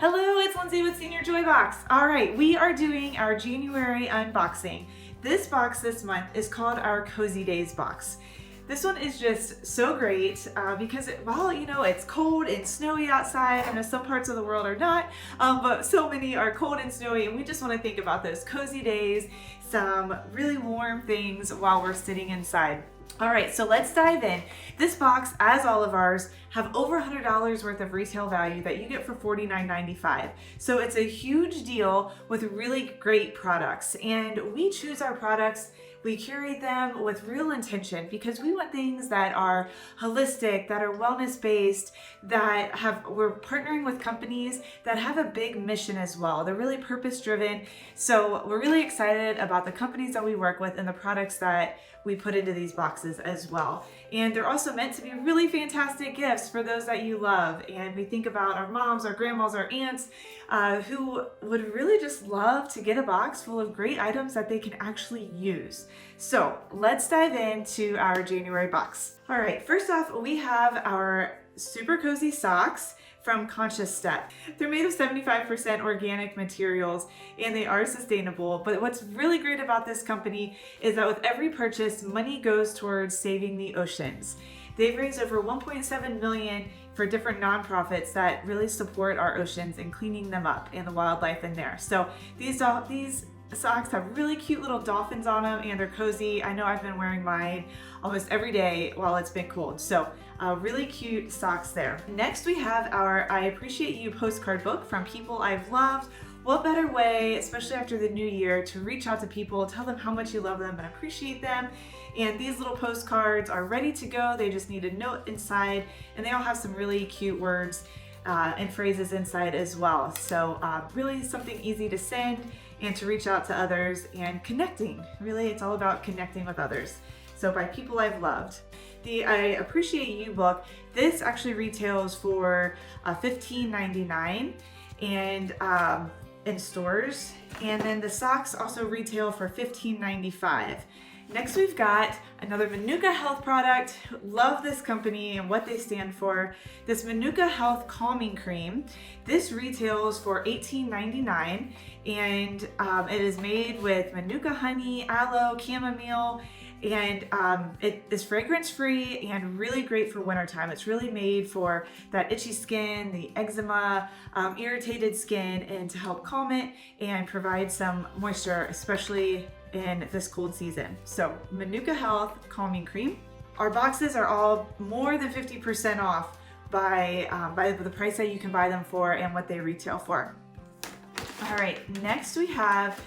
Hello, it's Lindsay with Senior Joy Box. All right, we are doing our January unboxing. This box this month is called our Cozy Days box. This one is just so great because, it's cold and snowy outside. I know some parts of the world are not, but so many are cold and snowy, and we just want to think about those cozy days, some really warm things while we're sitting inside. All right, so let's dive in. This box, as all of ours, have over $100 worth of retail value that you get for $49.95. So it's a huge deal with really great products. And we choose our products, we curate them with real intention because we want things that are holistic, that are wellness-based, we're partnering with companies that have a big mission as well. They're really purpose-driven. So we're really excited about the companies that we work with and the products that we put into these boxes as well. And they're also meant to be really fantastic gifts for those that you love. And we think about our moms, our grandmas, our aunts, who would really just love to get a box full of great items that they can actually use. So let's dive into our January box. All right, first off, we have our super cozy socks from Conscious Step. They're made of 75% organic materials and they are sustainable. But what's really great about this company is that with every purchase, money goes towards saving the oceans. They've raised over 1.7 million for different nonprofits that really support our oceans and cleaning them up and the wildlife in there. So these socks have really cute little dolphins on them and they're cozy. I know I've been wearing mine almost every day while it's been cold. So really cute socks there. Next we have our I Appreciate You postcard book from people I've loved. What better way, especially after the new year, to reach out to people, tell them how much you love them and appreciate them. And these little postcards are ready to go. They just need a note inside and they all have some really cute words and phrases inside as well. So really something easy to send and to reach out to others and connecting. Really, it's all about connecting with others. So by people I've loved. The I Appreciate You book, this actually retails for $15.99 and in stores. And then the socks also retail for $15.95. Next, we've got another Manuka Health product. Love this company and what they stand for. This Manuka Health Calming Cream. This retails for $18.99 and it is made with Manuka honey, aloe, chamomile, and it is fragrance free and really great for wintertime. It's really made for that itchy skin, the eczema, irritated skin, and to help calm it and provide some moisture, especially in this cold season. So Manuka Health Calming Cream. Our boxes are all more than 50% off by the price that you can buy them for and what they retail for. All right, next we have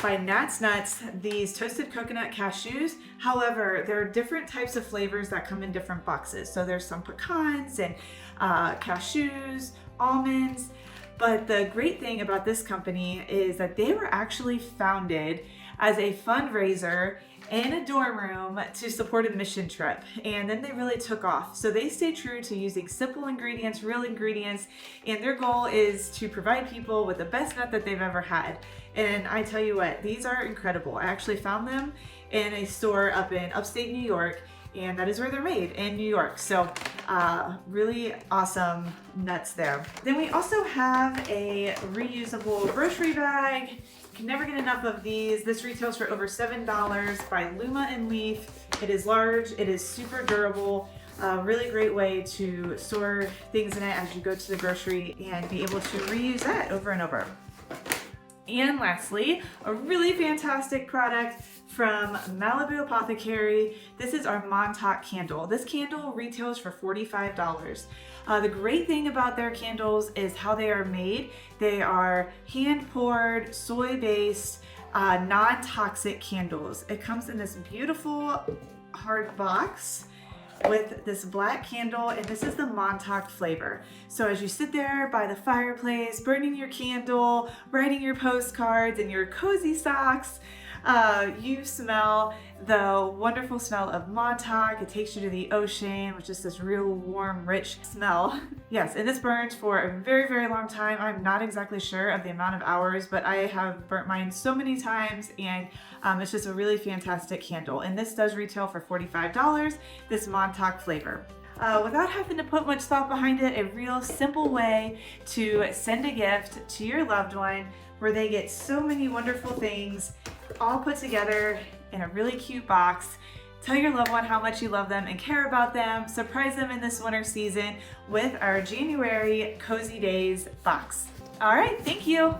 by Nat's Nuts, these toasted coconut cashews. However, there are different types of flavors that come in different boxes. So there's some pecans and cashews, almonds. But the great thing about this company is that they were actually founded as a fundraiser in a dorm room to support a mission trip. And then they really took off. So they stay true to using simple ingredients, real ingredients, and their goal is to provide people with the best nut that they've ever had. And I tell you what, these are incredible. I actually found them in a store up in upstate New York, and that is where they're made, in New York. So really awesome nuts there. Then we also have a reusable grocery bag. You can never get enough of these. This retails for over $7 by Luma and Leaf. It is large, it is super durable. Really great way to store things in it as you go to the grocery and be able to reuse that over and over. And lastly, a really fantastic product from Malibu Apothecary. This is our Montauk candle. This candle retails for $45. The great thing about their candles is how they are made. They are hand-poured, soy-based, non-toxic candles. It comes in this beautiful hard box with this black candle, and this is the Montauk flavor. So as you sit there by the fireplace, burning your candle, writing your postcards and your cozy socks, you smell the wonderful smell of Montauk. It takes you to the ocean, which is this real warm, rich smell. Yes, and this burns for a very, very long time. I'm not exactly sure of the amount of hours, but I have burnt mine so many times, and it's just a really fantastic candle. And this does retail for $45, this Montauk flavor. without having to put much thought behind it. A real simple way to send a gift to your loved one where they get so many wonderful things all put together in a really cute box. Tell your loved one how much you love them and care about them. Surprise them in this winter season with our January Cozy Days box. All right, thank you.